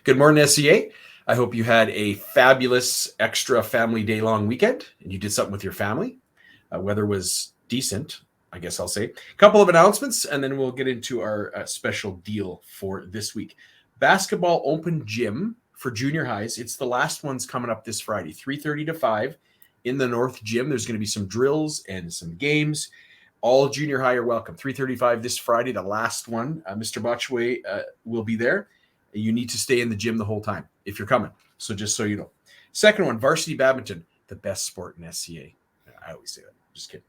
Good morning, SCA. I hope you had a fabulous extra family day long weekend and you did something with your family. Weather was decent, I guess I'll say. A couple of announcements, and then we'll get into our special deal for this week. Basketball open gym for junior highs. It's the last one's coming up this Friday, 3:30 to 5 in the North Gym. There's going to be some drills and some games. All junior high are welcome. 3:35 this Friday, the last one. Mr. Botchway will be there. You need to stay in the gym the whole time if you're coming. So just so you know. Second one, varsity badminton, the best sport in SCA. I always say that. Just kidding.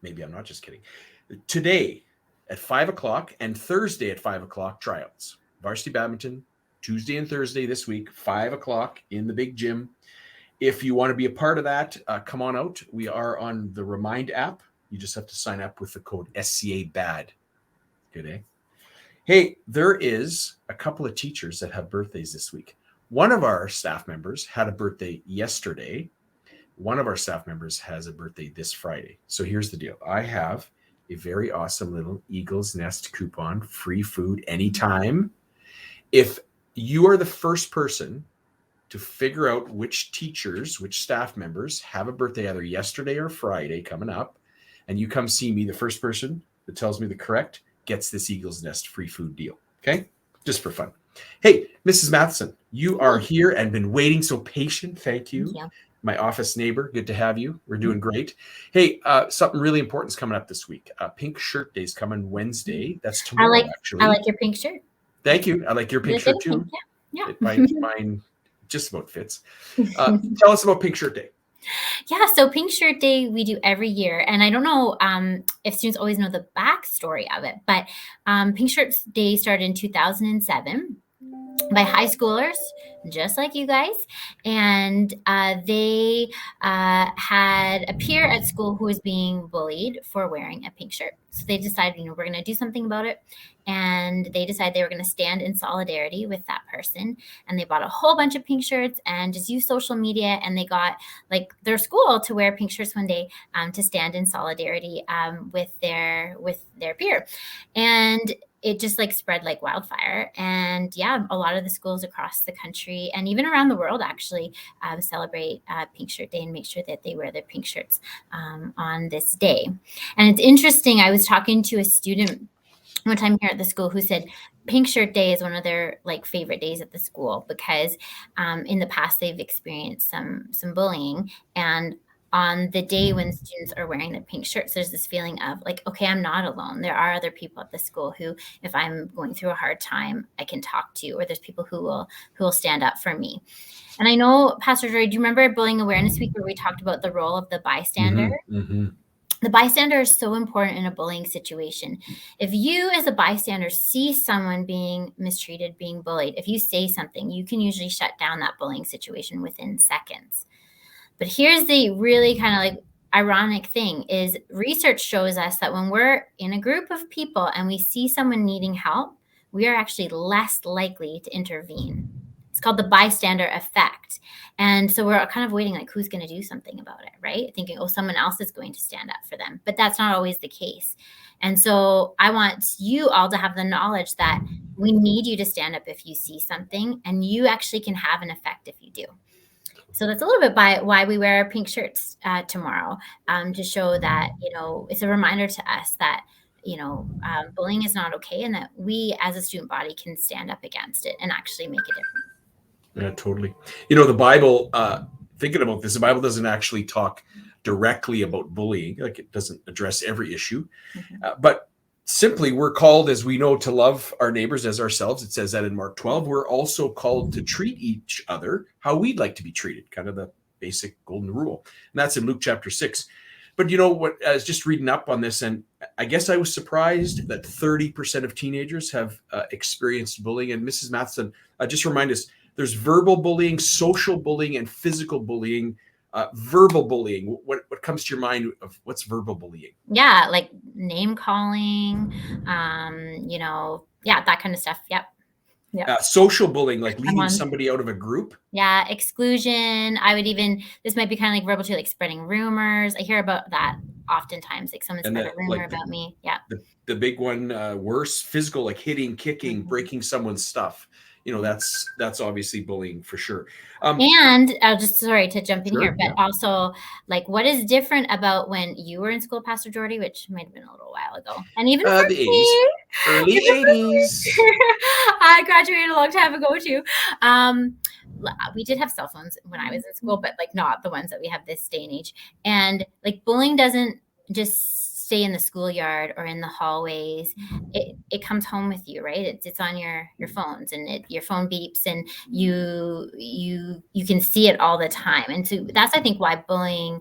Maybe I'm not just kidding. Today at 5 o'clock and Thursday at 5 o'clock, tryouts. Varsity badminton, Tuesday and Thursday this week, 5 o'clock in the big gym. If you want to be a part of that, come on out. We are on the Remind app. You just have to sign up with the code SCABAD. Good, eh? Hey, there is a couple of teachers that have birthdays this week. One of our staff members had a birthday yesterday. One of our staff members has a birthday this Friday. So here's the deal. I have a very awesome little Eagle's Nest coupon, free food anytime. If you are the first person to figure out which teachers, which staff members have a birthday either yesterday or Friday coming up, and you come see me, the first person that tells me the correct gets this Eagle's Nest free food deal. Okay? Just for fun. Hey, Mrs. Matheson, you are here and been waiting so patient. Thank you. Yeah. My office neighbor. Good to have you. We're doing great. Hey, something really important is coming up this week. Pink Shirt Day is coming Wednesday. That's tomorrow, actually. I like your pink shirt. Thank you. I like your pink shirt too. Yeah. Mine just about fits. Tell us about Pink Shirt Day. Yeah, so Pink Shirt Day we do every year, and I don't know if students always know the backstory of it, but Pink Shirt Day started in 2007 by high schoolers, just like you guys, and they had a peer at school who was being bullied for wearing a pink shirt. So they decided, we're going to do something about it. And they decided they were going to stand in solidarity with that person. And they bought a whole bunch of pink shirts and just used social media. And they got their school to wear pink shirts one day to stand in solidarity with their peer. And it just spread like wildfire. And yeah, a lot of the schools across the country and even around the world actually celebrate Pink Shirt Day and make sure that they wear their pink shirts on this day. And it's interesting. I was talking to a student one time here at the school who said Pink Shirt Day is one of their favorite days at the school because in the past they've experienced some bullying, and on the day when students are wearing the pink shirts, there's this feeling of okay, I'm not alone. There are other people at the school who, if I'm going through a hard time, I can talk to, or there's people who will stand up for me. And I know, Pastor Joy, do you remember Bullying Awareness Week where we talked about the role of the bystander? Mm-hmm. The bystander is so important in a bullying situation. If you as a bystander see someone being mistreated, being bullied, if you say something, you can usually shut down that bullying situation within seconds. But here's the really kind of ironic thing is research shows us that when we're in a group of people and we see someone needing help, we are actually less likely to intervene. It's called the bystander effect. And so we're kind of waiting, who's going to do something about it, right? Thinking, someone else is going to stand up for them. But that's not always the case. And so I want you all to have the knowledge that we need you to stand up if you see something, and you actually can have an effect if you do. So that's a little bit why we wear pink shirts tomorrow, to show that, it's a reminder to us that, bullying is not okay, and that we as a student body can stand up against it and actually make a difference. Yeah, totally. The Bible, thinking about this, the Bible doesn't actually talk directly about bullying. It doesn't address every issue. Mm-hmm. But simply, we're called, as we know, to love our neighbors as ourselves. It says that in Mark 12. We're also called to treat each other how we'd like to be treated, kind of the basic golden rule. And that's in Luke chapter 6. But what, I was just reading up on this, and I guess I was surprised that 30% of teenagers have experienced bullying. And Mrs. Matheson, just remind us, there's verbal bullying, social bullying, and physical bullying. Verbal bullying, what comes to your mind of what's verbal bullying? Yeah, name calling, that kind of stuff. Yep. Yeah. Social bullying, leaving somebody out of a group. Yeah, exclusion. This might be kind of verbal too, spreading rumors. I hear about that oftentimes, someone spread a rumor about me. Yeah. The big one, worse, physical, hitting, kicking, breaking someone's stuff. that's obviously bullying for sure. And I'll just, sorry to jump in Sure, here, but yeah. also, like, what is different about when you were in school, Pastor Jordy, which might have been a little while ago, and even for The 80s, me, early even for 80s. me, I graduated a long time ago too. We did have cell phones when I was in school, but like not the ones that we have this day and age. And like bullying doesn't just stay in the schoolyard or in the hallways. It comes home with you, right? It's on your phones, and your phone beeps, and you can see it all the time. And so that's, I think, why bullying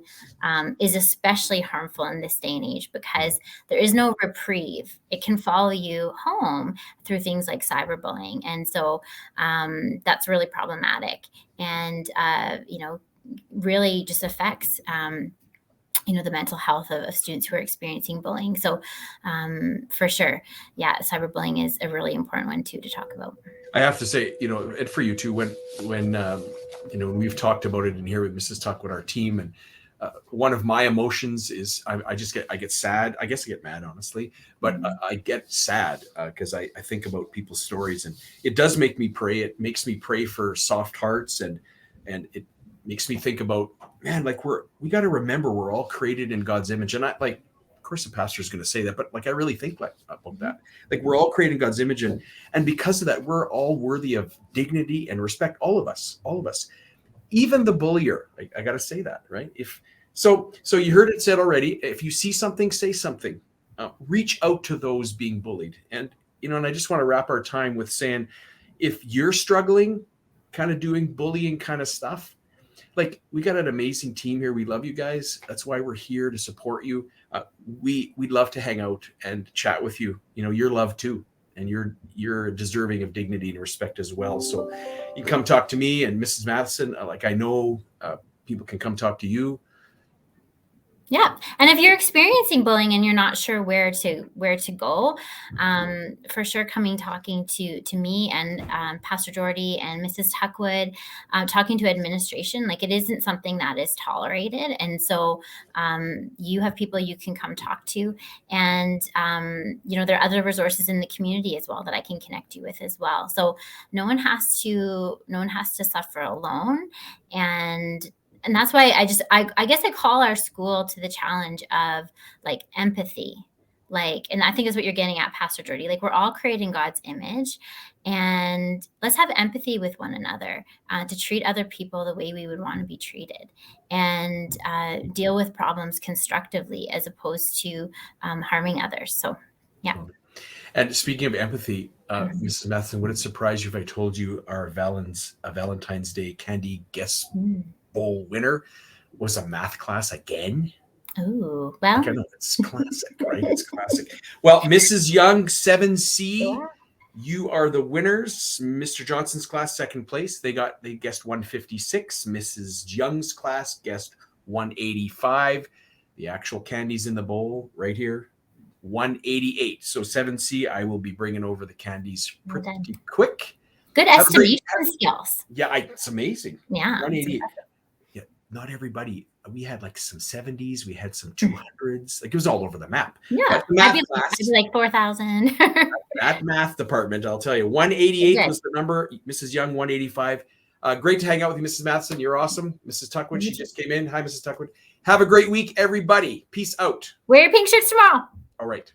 is especially harmful in this day and age, because there is no reprieve. It can follow you home through things like cyberbullying, and so that's really problematic, and really just affects the mental health of students who are experiencing bullying. So for sure, yeah, cyberbullying is a really important one too to talk about. I have to say, and for you too, when we've talked about it in here with Mrs. Tuck with our team, and one of my emotions is I get sad. I guess I get mad, honestly, but I get sad because I think about people's stories, and it does make me pray. It makes me pray for soft hearts, and it makes me think about, man, like we got to remember we're all created in God's image. And I, like, of course the pastor is going to say that, but like, I really think about that. Like, we're all created in God's image. And because of that, we're all worthy of dignity and respect. All of us, even the bullier. I got to say that, right? So you heard it said already, if you see something, say something, reach out to those being bullied. And I just want to wrap our time with saying, if you're struggling kind of doing bullying kind of stuff, like, we got an amazing team here. We love you guys. That's why we're here, to support you. We'd love to hang out and chat with you. You're loved too, and you're deserving of dignity and respect as well. So you can come talk to me and Mrs. Matheson. Like, I know people can come talk to you. Yeah. And if you're experiencing bullying and you're not sure where to go, for sure, talking to me and Pastor Jordy and Mrs. Tuckwood, talking to administration, like, it isn't something that is tolerated. And so you have people you can come talk to. And, there are other resources in the community as well that I can connect you with as well. So no one has to suffer alone. And that's why I guess I call our school to the challenge of, like, empathy. Like, and I think is what you're getting at, Pastor Jordy. Like, we're all creating God's image, and let's have empathy with one another, to treat other people the way we would want to be treated, and deal with problems constructively as opposed to harming others. So, yeah. And speaking of empathy, Mrs. Matheson, would it surprise you if I told you our Valentine's Day candy guest bowl winner was a math class again? Oh, well, I know, it's classic, right? It's classic. Well, Mrs. Young, 7C, yeah. You are the winners. Mr. Johnson's class, second place. They guessed 156. Mrs. Young's class guessed 185. The actual candies in the bowl right here, 188. So 7C, I will be bringing over the candies pretty quick. Good estimation skills. Yeah, it's amazing. Yeah. 188. Yeah, not everybody. We had like some 70s. We had some 200s. Like, it was all over the map. Yeah, I'd be like 4,000. That math department, I'll tell you. 188 was the number. Mrs. Young, 185. Great to hang out with you, Mrs. Matheson. You're awesome. Mrs. Tuckwood, she just came in. Hi, Mrs. Tuckwood. Have a great week, everybody. Peace out. Wear your pink shirts tomorrow. All right.